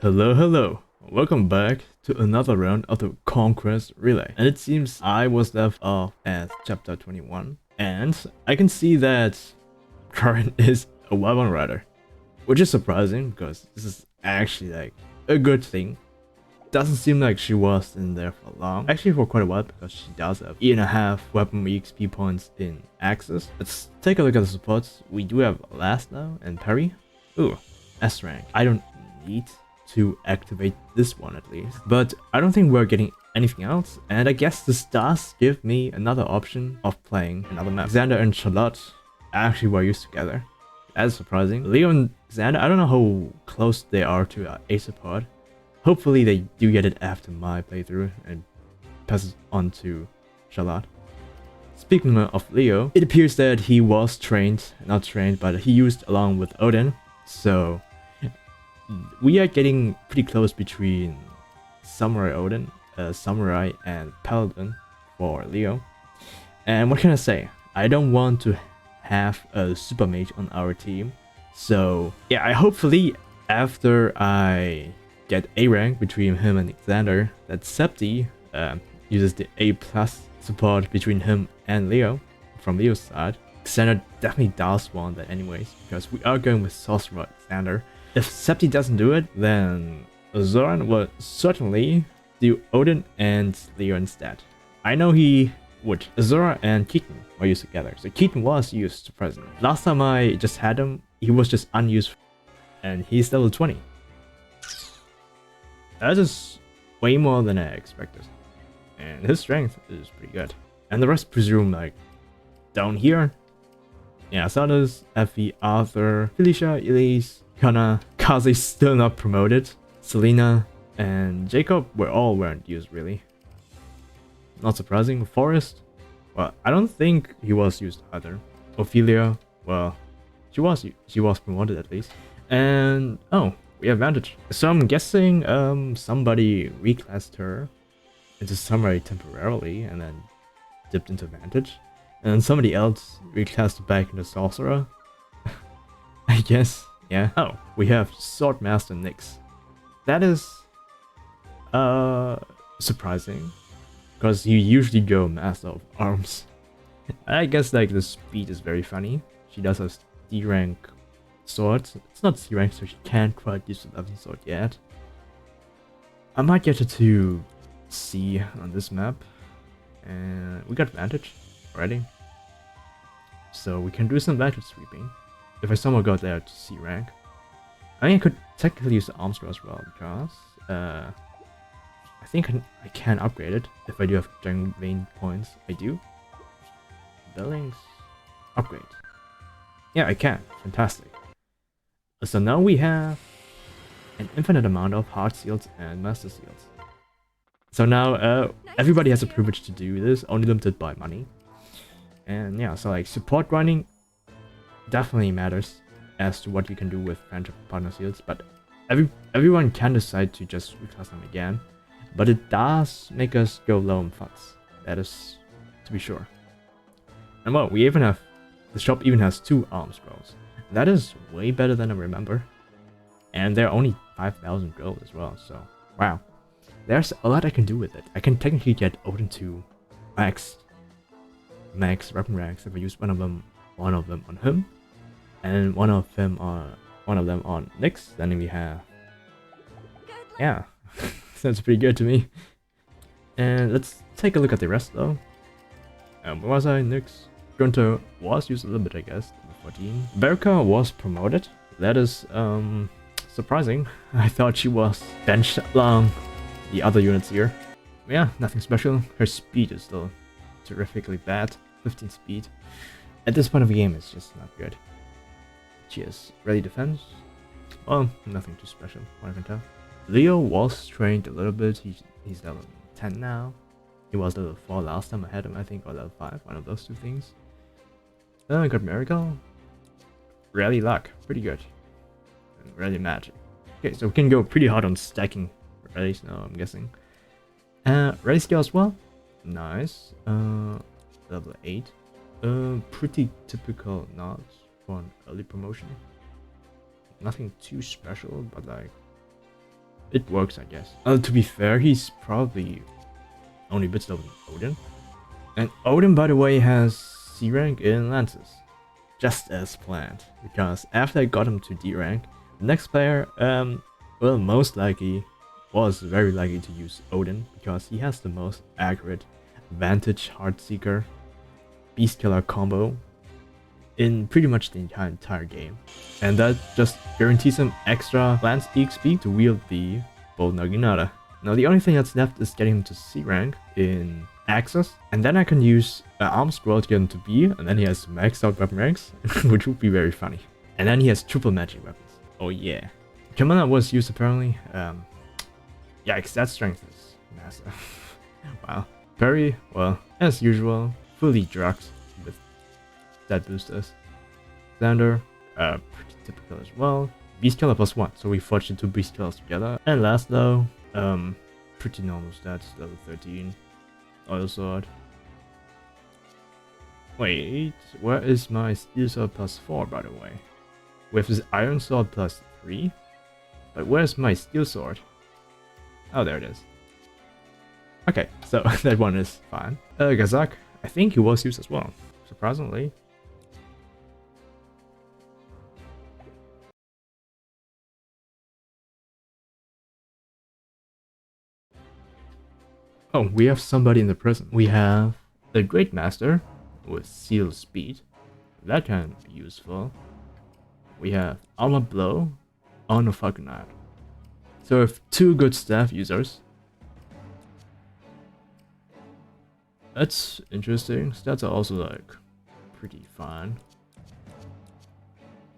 Hello, welcome back to another round of the Conquest relay. And it seems I was left off at chapter 21, and I can see that Karen is a weapon rider, which is surprising because this is actually like a good thing. Doesn't seem like she was in there for long, actually for quite a while, because she does have 8.5 weapon EXP points in Axis. Let's take a look at the supports. We do have Last now and Parry. Ooh, S rank. I don't need to activate this one at least, but I don't think we're getting anything else, and I guess this does give me another option of playing another map. Xander and Charlotte actually were used together. That's surprising. Leo and Xander, I don't know how close they are to a support. Hopefully they do get it after my playthrough and pass it on to Charlotte. Speaking of Leo, it appears that he was not trained, but he used along with Odin, so we are getting pretty close between Samurai Odin, Samurai and Paladin for Leo. And what can I say? I don't want to have a super mage on our team. So yeah, I hopefully after I get A rank between him and Xander, that Septi uses the A+ support between him and Leo from Leo's side. Xander definitely does want that anyways, because we are going with Sorcerer Xander. If Septi doesn't do it, then Zoran will certainly do Odin and Leo instead. I know he would. Zora and Keaton were used together, so Keaton was used surprisingly. Last time I just had him, he was just unused, and he's level 20. That is way more than I expected, and his strength is pretty good. And the rest presume like down here. Yeah, Saunders, Effie, Arthur, Felicia, Elise, Kana, Kaze still not promoted, Selena, and Jacob weren't used really. Not surprising. Forrest, well, I don't think he was used either. Ophelia, well, she was promoted at least. And oh, we have Vantage. So I'm guessing somebody reclassed her into Samurai temporarily and then dipped into Vantage. And somebody else reclassed back into Sorcerer. I guess. Yeah. Oh, we have Swordmaster Nyx. That is surprising, because you usually go Master of Arms. I guess like the speed is very funny. She does have D rank swords. It's not C rank, so she can't quite use the 11th sword yet. I might get her to C on this map, and we got Vantage already, so we can do some Vantage sweeping. If I somehow got there to C rank, I mean I could technically use the arm scroll as well, because I think I can upgrade it if I do have Dragon Vein points. I do. Billings, upgrade. Yeah, I can. Fantastic. So now we have an infinite amount of heart seals and master seals. So now everybody has a privilege to do this, only limited by money. And yeah, so like support grinding definitely matters as to what you can do with friendship partner seals, but everyone can decide to just reclass them again, but it does make us go low in funds. That is to be sure. And well, we even have the shop even has 2 arm scrolls. That is way better than I remember, and they're only 5,000 gold as well. So wow, there's a lot I can do with it. I can technically get Odin to max weapon ranks if I use one of them on him, and one of them on Nyx. Then we have, yeah, sounds pretty good to me. And let's take a look at the rest though. Where was I? Nyx. Grunter was used a little bit, I guess. 14. Berka was promoted. That is surprising. I thought she was benched along the other units here. Yeah, nothing special. Her speed is still terrifically bad. 15 speed. At this point of the game, it's just not good. She has ready defense. Well, nothing too special, what I can tell. Leo was trained a little bit. He's level 10 now. He was level 4 last time I had him, I think, or level 5, one of those two things. I got Miracle. Rally Luck, pretty good. And Rally Magic. Okay, so we can go pretty hard on stacking rallies now, I'm guessing. Rally skill as well. Nice. Level 8. Pretty typical nods for an early promotion. Nothing too special, but like it works, I guess. To be fair, he's probably only a bit slower than Odin. And Odin, by the way, has C rank in Lances. Just as planned. Because after I got him to D rank, the next player, well, most likely was very likely to use Odin because he has the most accurate Vantage Heartseeker Beast Killer combo in pretty much the entire game. And that just guarantees him extra lance EXP to wield the Bold Naginata. Now the only thing that's left is getting him to C rank in Access, and then I can use Arm Scroll to get him to B, and then he has maxed out weapon ranks, which would be very funny. And then he has triple magic weapons. Oh yeah. Kamana was used apparently. Yikes, that strength is massive. Wow. Perry, well, as usual, fully drugged with stat boosters. Xander, pretty typical as well. Beast Killer +1, so we forged the 2 Beast Killers together. And last though, pretty normal stats, level 13. Oil Sword. Wait, where is my Steel Sword +4 by the way? With his Iron Sword +3? But where's my Steel Sword? Oh, there it is. Okay, so that one is fine. Gazak, I think he was used as well, surprisingly. Oh, we have somebody in the prison. We have the Great Master with Seal Speed. That can be useful. We have Armor Blow on a fucking knight. So we have 2 good staff users. That's interesting. Stats are also like pretty fine.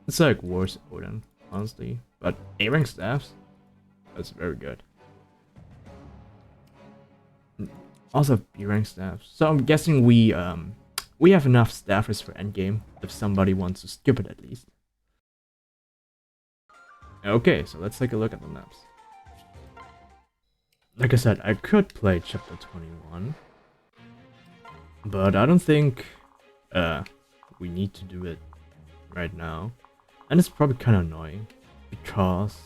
It's like worse Odin, honestly. But A rank staffs, that's very good. Also B rank staffs. So I'm guessing we have enough staffers for endgame if somebody wants to skip it at least. Okay, so let's take a look at the maps. Like I said, I could play chapter 21. But I don't think we need to do it right now. And it's probably kind of annoying because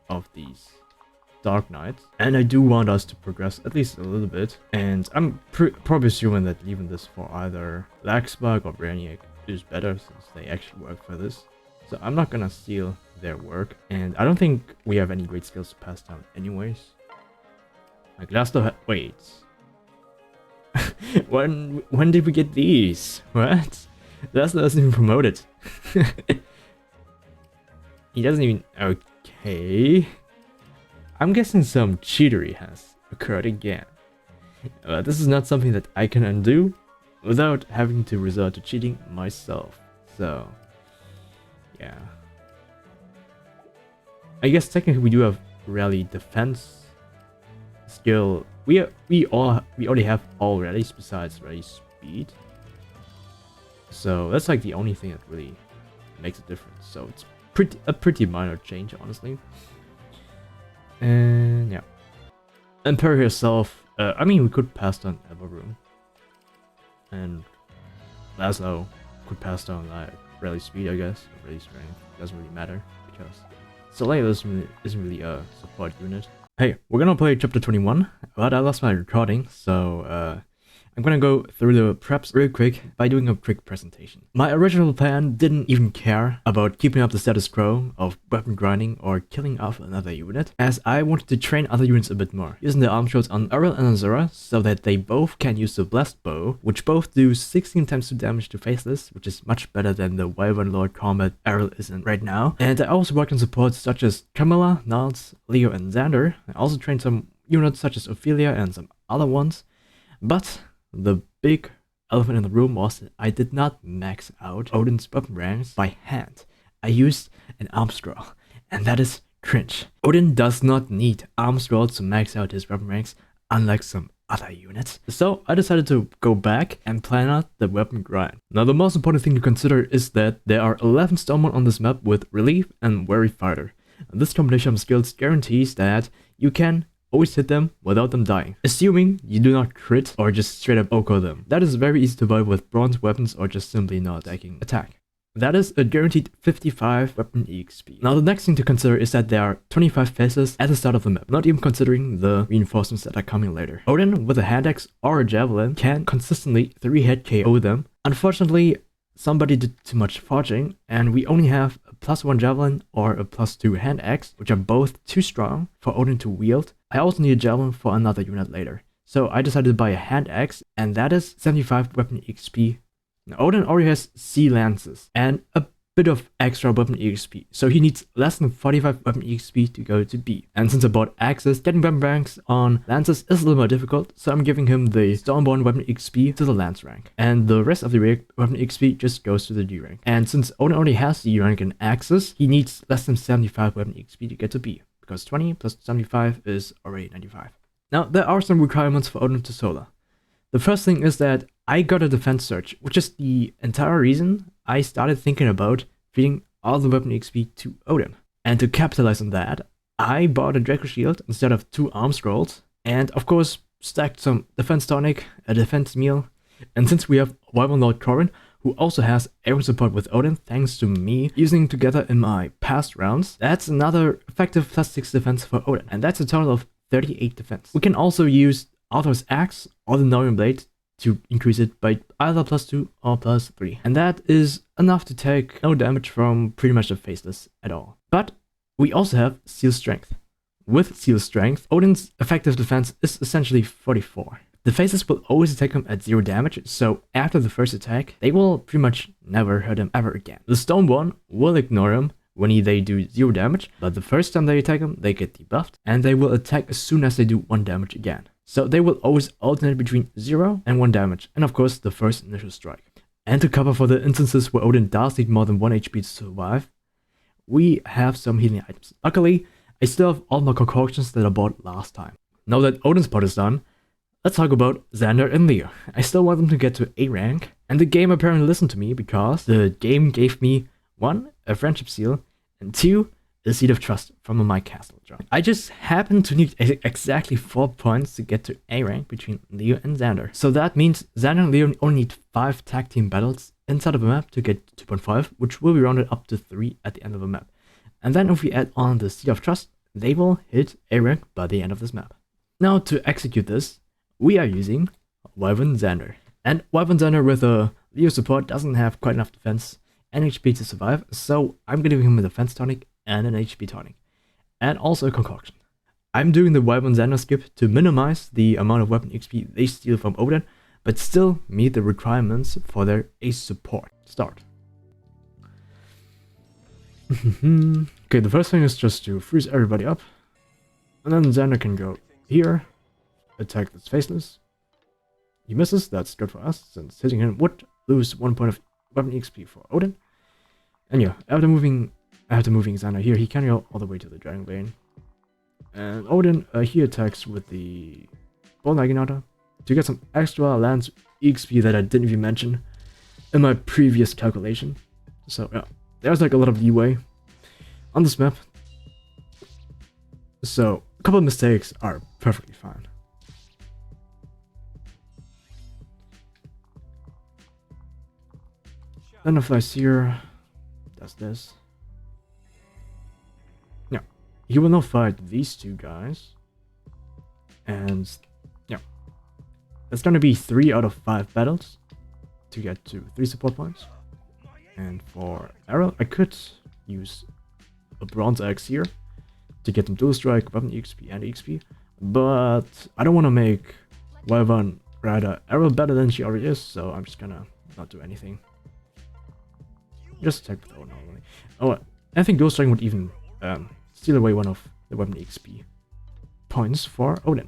of these Dark Knights. And I do want us to progress at least a little bit. And I'm probably assuming that leaving this for either Laxbug or Brainiac is better since they actually work for this. So I'm not gonna steal their work. And I don't think we have any great skills to pass down anyways. Like last of wait. when did we get these? What? Laszlo doesn't even promote it. He doesn't even... Okay. I'm guessing some cheatery has occurred again. This is not something that I can undo without having to resort to cheating myself. So, yeah. I guess technically we do have rally defense skill. We already have all rallies besides rally speed. So that's like the only thing that really makes a difference. So it's a pretty minor change, honestly. And yeah. And Perry herself, I mean, we could pass down Everroom. And Laszlo could pass down like rally speed, I guess, or rally strength. Doesn't really matter because Soleil isn't really a support unit. Hey, we're gonna play chapter 21, but I lost my recording, so I'm gonna go through the preps real quick by doing a quick presentation. My original plan didn't even care about keeping up the status quo of weapon grinding or killing off another unit, as I wanted to train other units a bit more, using the arm shots on Errol and Azura so that they both can use the Blessed Bow, which both do 16 times 2 damage to Faceless, which is much better than the Wyvern Lord combat Errol is in right now. And I also worked on supports such as Camilla, Niles, Leo and Xander. I also trained some units such as Ophelia and some other ones, but the big elephant in the room was that I did not max out Odin's weapon ranks by hand. I used an arm scroll, and that is cringe. Odin does not need arm scrolls to max out his weapon ranks, unlike some other units. So I decided to go back and plan out the weapon grind. Now the most important thing to consider is that there are 11 Stonemen on this map with Relief and Wary Fighter. And this combination of skills guarantees that you can always hit them without them dying, assuming you do not crit or just straight up OHKO them. That is very easy to avoid with bronze weapons or just simply not attacking attack. That is a guaranteed 55 weapon EXP. Now the next thing to consider is that there are 25 phases at the start of the map, not even considering the reinforcements that are coming later. Odin with a hand axe or a javelin can consistently 3-hit KO them. Unfortunately, somebody did too much forging, and we only have a +1 javelin or a +2 hand axe, which are both too strong for Odin to wield. I also need a javelin for another unit later. So I decided to buy a hand axe, and that is 75 weapon EXP. Now, Odin already has C lances and a bit of extra weapon EXP, so he needs less than 45 weapon EXP to go to B. And since I bought axes, getting weapon ranks on lances is a little more difficult, so I'm giving him the Stormborn weapon EXP to the lance rank. And the rest of the weapon EXP just goes to the D rank. And since Odin already has D rank in axes, he needs less than 75 weapon EXP to get to B, because 20 plus 75 is already 95. Now, there are some requirements for Odin to solo. The first thing is that I got a defense surge, which is the entire reason I started thinking about feeding all the weapon XP to Odin. And to capitalize on that, I bought a Draco Shield instead of 2 arm scrolls, and of course stacked some defense tonic, a defense meal, and since we have Wyvern Lord Corin, who also has aerial support with Odin thanks to me using together in my past rounds, that's another effective +6 defense for Odin, and that's a total of 38 defense. We can also use Arthur's Axe or the Norian Blade to increase it by either +2 or +3. And that is enough to take no damage from pretty much the faceless at all. But we also have Seal Strength. With Seal Strength, Odin's effective defense is essentially 44. The faceless will always attack him at 0 damage, so after the first attack, they will pretty much never hurt him ever again. The Stoneborn will ignore him when they do 0 damage, but the first time they attack him, they get debuffed, and they will attack as soon as they do 1 damage again. So they will always alternate between 0 and 1 damage, and of course the first initial strike. And to cover for the instances where Odin does need more than 1 HP to survive, we have some healing items. Luckily, I still have all my concoctions that I bought last time. Now that Odin's part is done, let's talk about Xander and Leo. I still want them to get to A rank, and the game apparently listened to me because the game gave me 1, a friendship seal, and 2, a seed of trust from my castle job. I just happen to need exactly 4 points to get to A rank between Leo and Xander. So that means Xander and Leo only need 5 tag team battles inside of a map to get 2.5, which will be rounded up to 3 at the end of the map. And then if we add on the seed of trust, they will hit A rank by the end of this map. Now to execute this, we are using Wyvern Xander. And Wyvern Xander with a Leo support doesn't have quite enough defense and HP to survive, so I'm giving him a defense tonic and an HP tonic, and also a concoction. I'm doing the Wyvern Xander skip to minimize the amount of weapon XP they steal from Odin, but still meet the requirements for their ace support. Start. Okay, the first thing is just to freeze everybody up, and then Xander can go here, attack this faceless. He misses, that's good for us, since hitting him would lose 1 point of weapon XP for Odin. And yeah, after moving Xander here, he can go all the way to the Dragon Bane. And Odin, he attacks with the Ball Naginata to get some extra lance XP that I didn't even mention in my previous calculation. So yeah, there's like a lot of leeway on this map. So a couple of mistakes are perfectly fine. Then if I see her, does this. Yeah, he will now fight these 2 guys. And yeah, it's gonna be 3 out of 5 battles to get to 3 support points. And for arrow, I could use a bronze axe here to get them dual strike, weapon XP and XP. But I don't want to make Wyvern Rider arrow better than she already is, so I'm just gonna not do anything. Just attack with Odin normally. Oh, I think dual striking would even steal away 1 of the weapon XP points for Odin.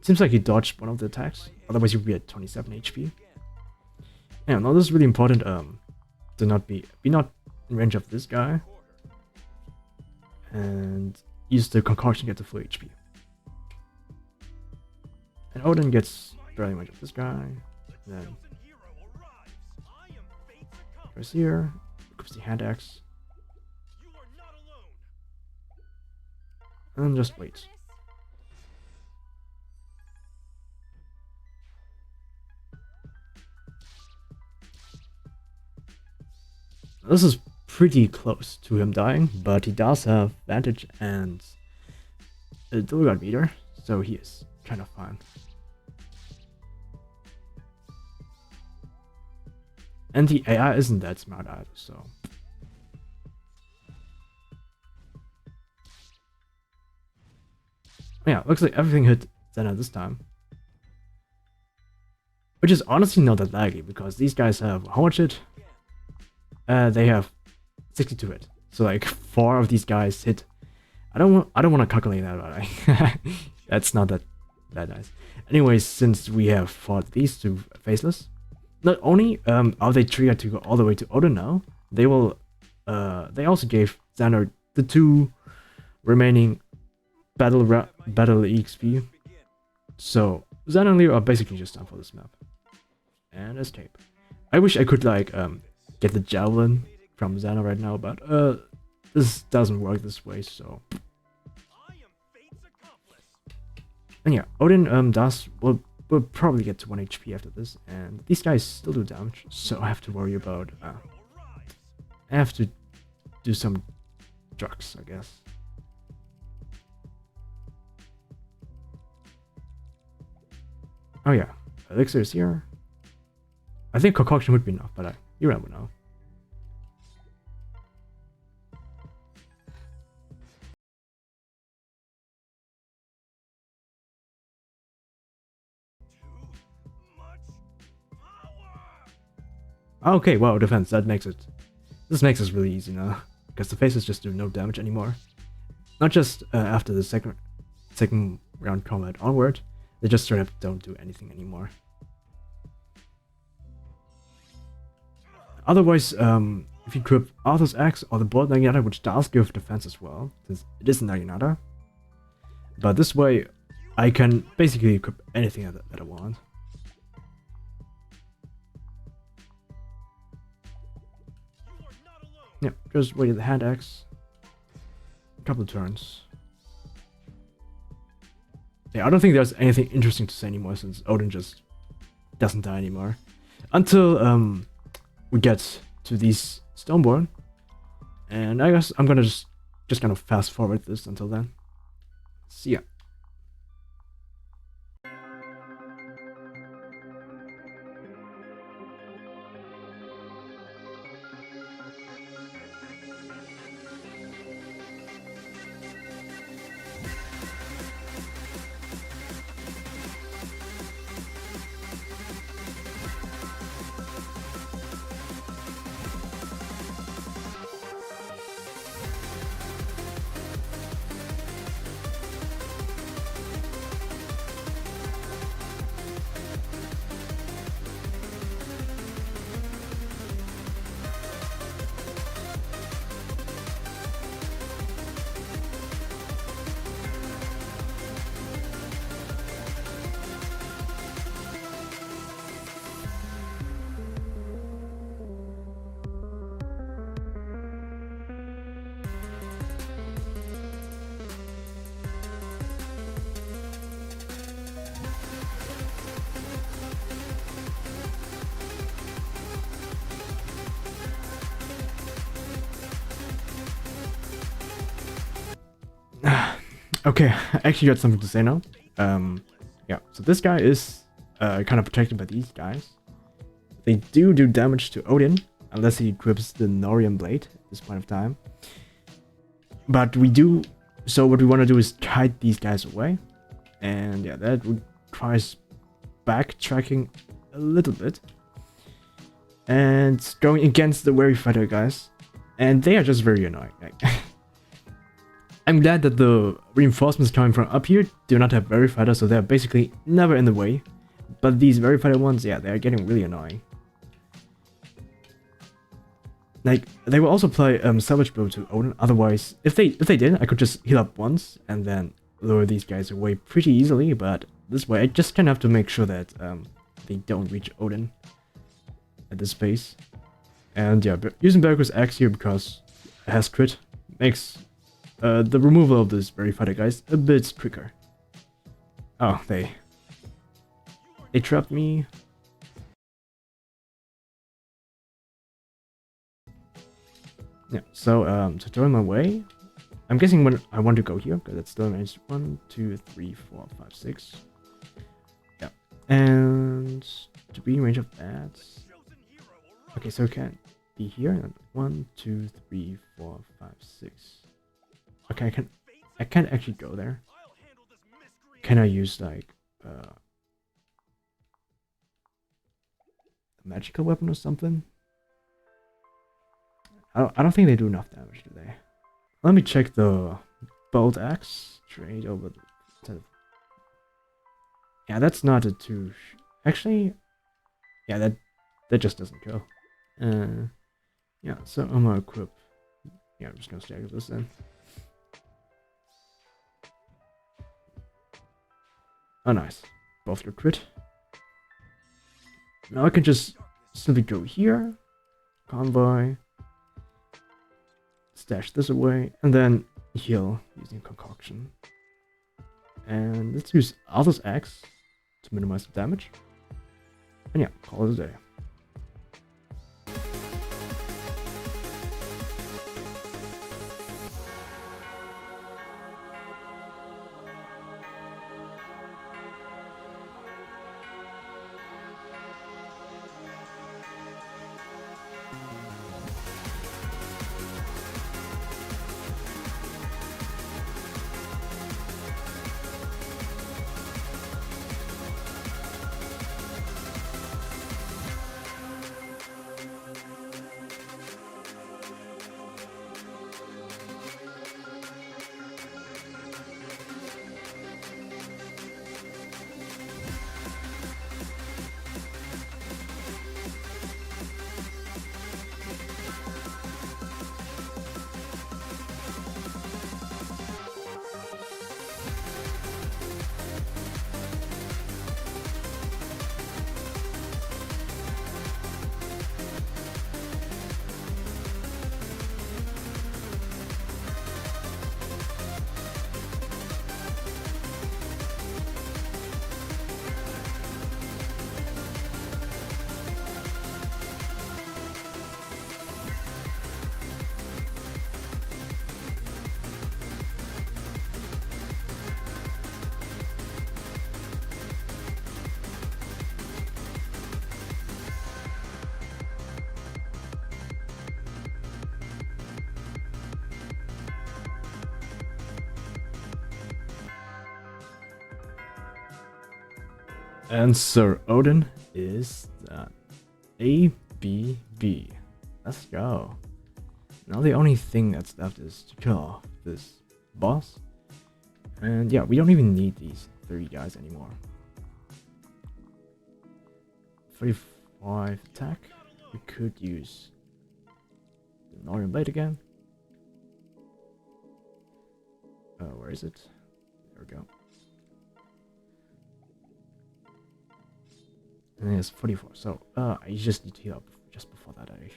Seems like he dodged 1 of the attacks, otherwise he would be at 27 HP. Yeah, now this is really important to not be not in range of this guy. And use the concoction to get the full HP. And Odin gets barely range of this guy. Then goes here, equips the hand axe. And just waits. This is pretty close to him dying, but he does have Vantage and a Dual meter, so he is kind of fine. And the AI isn't that smart either, so... Yeah, looks like everything hit Zena this time. Which is honestly not that laggy, because these guys have how much hit? They have 62 hit. So like 4 of these guys hit. I don't want to calculate that, but that's not that nice. Anyways, since we have fought these two faceless, not only are they triggered to go all the way to Odin now, they will they also gave Xander the 2 remaining battle EXP. So Xander and Leo are basically just done for this map. And escape. I wish I could like get the javelin from Xander right now, but this doesn't work this way, so. And yeah, Odin will probably get to 1 HP after this, and these guys still do damage, so I have to worry about I have to do some drugs, I guess. Oh yeah, elixir is here. I think concoction would be enough, but you never know. Okay, wow, defense, that makes it... This makes this really easy now, because the faces just do no damage anymore. Not just after the second round combat onward, they just straight up don't do anything anymore. Otherwise, if you equip Arthur's Axe or the Bolt Naginata, which does give defense as well, since it is a Naginata. But this way, I can basically equip anything that I want. Yeah, just wait the hand axe. A couple of turns. Yeah, I don't think there's anything interesting to say anymore since Odin just doesn't die anymore. Until we get to these Stoneborn. And I guess I'm gonna just kind of fast forward this until then. See ya. Okay, I actually got something to say now. Yeah, so this guy is kind of protected by these guys. They do damage to Odin, unless he equips the Norian Blade at this point of time. But we do, so what we want to do is kite these guys away. And yeah, that requires backtracking a little bit. And going against the Wary Fighter guys. And they are just very annoying. I'm glad that the reinforcements coming from up here do not have Wary Fighter, so they're basically never in the way. But these Wary Fighter ones, yeah, they're getting really annoying. Like, they will also play Salvage Blow to Odin, otherwise, if they did, I could just heal up once and then lure these guys away pretty easily, but this way I just kind of have to make sure that they don't reach Odin at this pace. And yeah, using Berserker's Axe here because it has crit makes the removal of this Wary Fighter guys a bit quicker. Oh, they trapped me. Yeah, so to throw him away, I'm guessing when I want to go here, because it's still range 1, 2, 3, 4, 5, 6. Yeah. And to be in range of that. Okay, so it can be here. And 1, 2, 3, 4, 5, 6. Okay, I can't actually go there. Can I use like a magical weapon or something? I don't think they do enough damage, do they? Let me check the bolt axe trade over the. Yeah, that's not a two. Actually, yeah, that just doesn't kill. Yeah, so I'm gonna equip. Yeah, I'm just gonna stagger this then. Oh, nice. Both your crit. Now I can just simply go here, convoy, stash this away, and then heal using concoction. And let's use Alpha's Axe to minimize the damage. And yeah, call it a day. And Sir Odin is that ABB. Let's go. Now the only thing that's left is to kill off this boss. And yeah, we don't even need these 3 guys anymore. 35 attack. We could use the Northern Blade again. Where is it? There we go. And then it's 44. So I just need to heal up just before that, I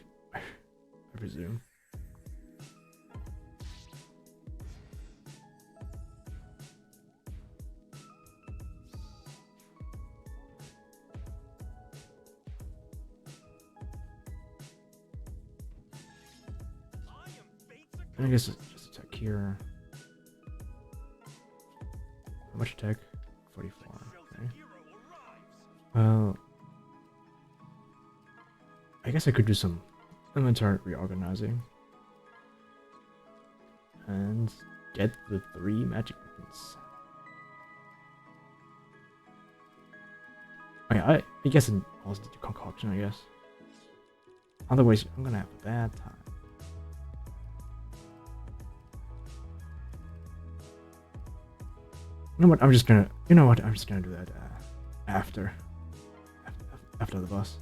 presume. And I guess it's just attack here. How much attack? 44. Okay. Well, I guess I could do some inventory reorganizing and get the 3 magic weapons. Okay, I guess I also need a concoction, I guess. Otherwise, I'm gonna have a bad time. You know what? I'm just gonna do that after the boss.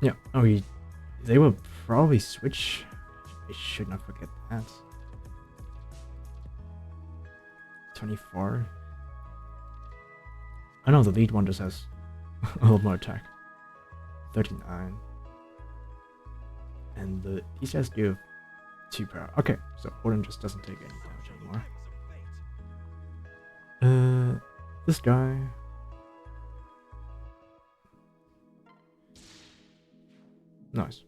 Yeah. Oh, they will probably switch. I should not forget that. 24. I know the lead one just has a lot more attack. 39. And these guys give 2 power. Okay, so Odin just doesn't take any damage anymore. This guy. Nice.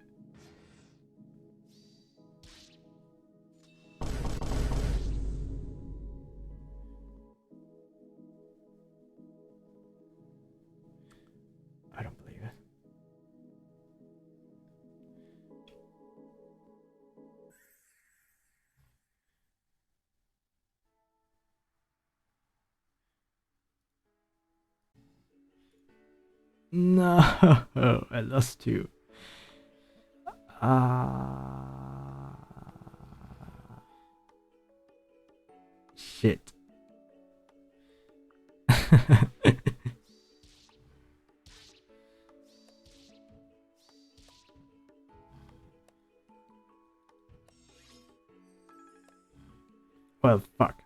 I don't believe it. No, I lost 2. Shit. Well, fuck.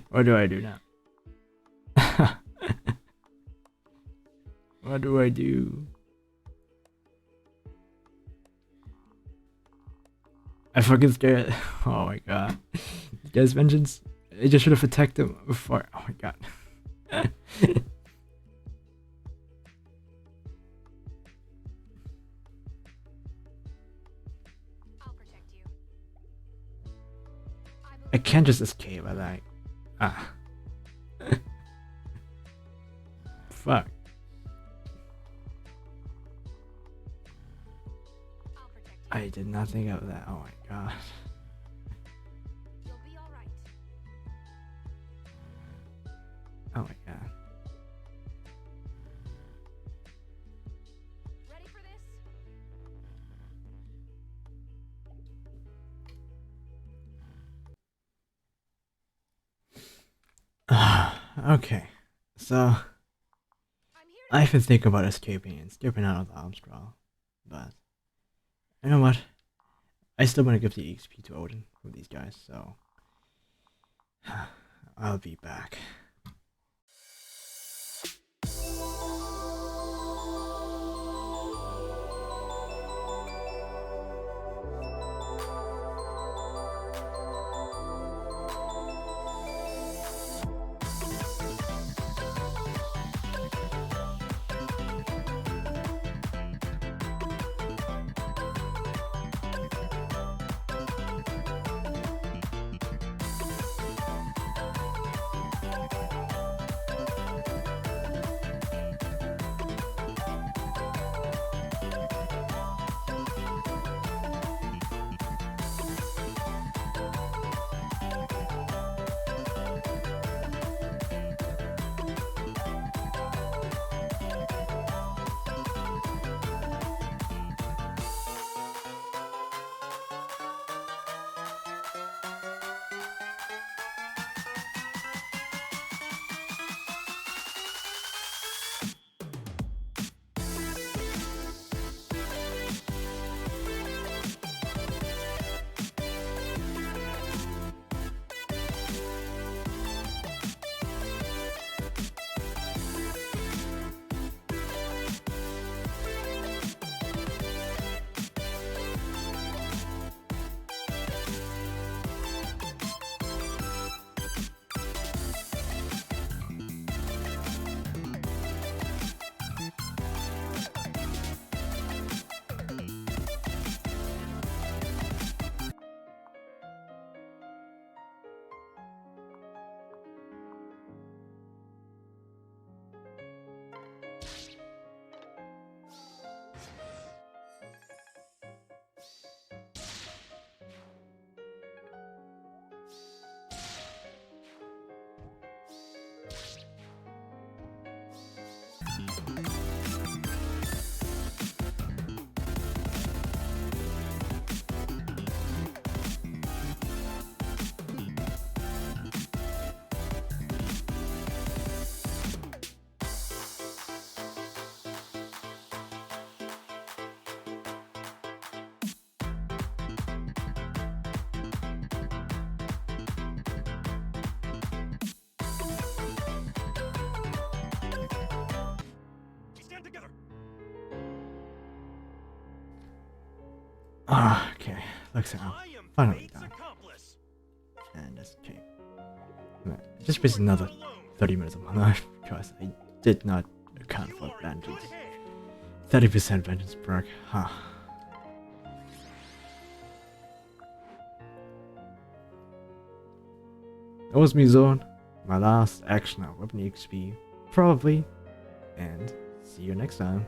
What do I do now? What do I do? I fucking scared. Oh my god. You guys vengeance. I just should have attacked him before. Oh my god. I'll protect you. I can't just escape. I like. Fuck. I'll protect you. I did not think of that. Oh my god. You'll be all right. Oh my god. Ready for this? Okay. So I'm here to I've been thinking about escaping and skipping out of the arms crawl, but you know what? I still want to give the XP to Odin for these guys, so I'll be back. Ah, okay. Looks like I'm I am finally fate's done. accomplice. And that's okay. Just wasted another 30 minutes of my life because I did not account You for are in good vengeance. hands. 30% vengeance perk. Huh. That was me, Zone. My last action of weapon XP. Probably. And see you next time.